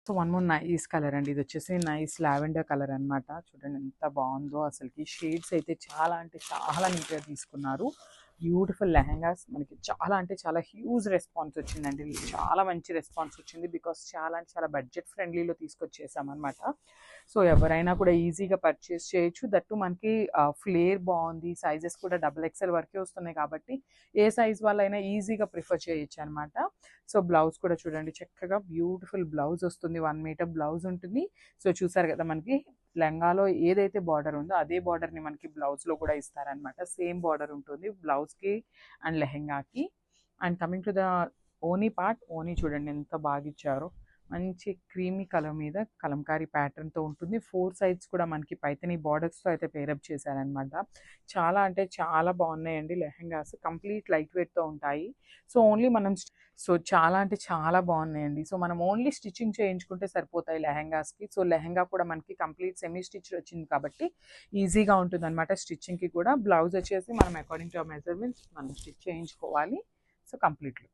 So one more nice colour అండి. ఇది వచ్చేసి నైస్ లావెండర్ కలర్ అనమాట. చూడండి ఎంత బాగుందో అసలుకి. షేడ్స్ అయితే చాలా అంటే చాలా నీట్గా తీసుకున్నారు. బ్యూటిఫుల్ లెహెంగాస్ మనకి చాలా అంటే చాలా హ్యూజ్ రెస్పాన్స్ వచ్చిందండి. చాలా మంచి రెస్పాన్స్ వచ్చింది. బికాస్ చాలా అంటే చాలా బడ్జెట్ ఫ్రెండ్లీలో తీసుకొచ్చేసామన్నమాట. సో ఎవరైనా కూడా ఈజీగా పర్చేస్ చేయొచ్చు. దట్టు మనకి ఫ్లేర్ బాగుంది. సైజెస్ కూడా XXL వరకే వస్తున్నాయి కాబట్టి ఏ సైజ్ వాళ్ళైనా ఈజీగా ప్రిఫర్ చేయొచ్చు అనమాట. సో బ్లౌజ్ కూడా చూడండి చక్కగా బ్యూటిఫుల్ బ్లౌజ్ వస్తుంది. 1 మీటర్ బ్లౌజ్ ఉంటుంది. సో చూసారు కదా మనకి లెహంగాలో ఏదైతే బార్డర్ ఉందో అదే బార్డర్ని మనకి బ్లౌజ్లో కూడా ఇస్తారనమాట. సేమ్ బార్డర్ ఉంటుంది బ్లౌజ్కి అండ్ లెహంగాకి. అండ్ కమింగ్ టు ద ఓనీ పార్ట్, ఓనీ చూడండి ఎంత బాగా ఇచ్చారో. మంచి క్రీమీ కలర్ మీద కలంకారీ ప్యాటర్న్తో ఉంటుంది. 4 సైడ్స్ కూడా మనకి పైతని బార్డర్స్తో అయితే పేరప్ చేశారనమాట. చాలా అంటే చాలా బాగున్నాయండి లెహంగాస్. కంప్లీట్ లైట్ వెయిట్తో ఉంటాయి. సో ఓన్లీ మనం చాలా అంటే చాలా బాగున్నాయండి. సో మనం ఓన్లీ స్టిచ్చింగ్ చేయించుకుంటే సరిపోతాయి లెహంగాస్కి. సో లెహంగా కూడా మనకి కంప్లీట్ సెమీ స్టిచ్ వచ్చింది కాబట్టి ఈజీగా ఉంటుంది అనమాట స్టిచ్చింగ్కి కూడా. బ్లౌజ్ వచ్చేసి మనం అకార్డింగ్ టు మెజర్మెంట్స్ మనం స్టిచ్ చేయించుకోవాలి. So completely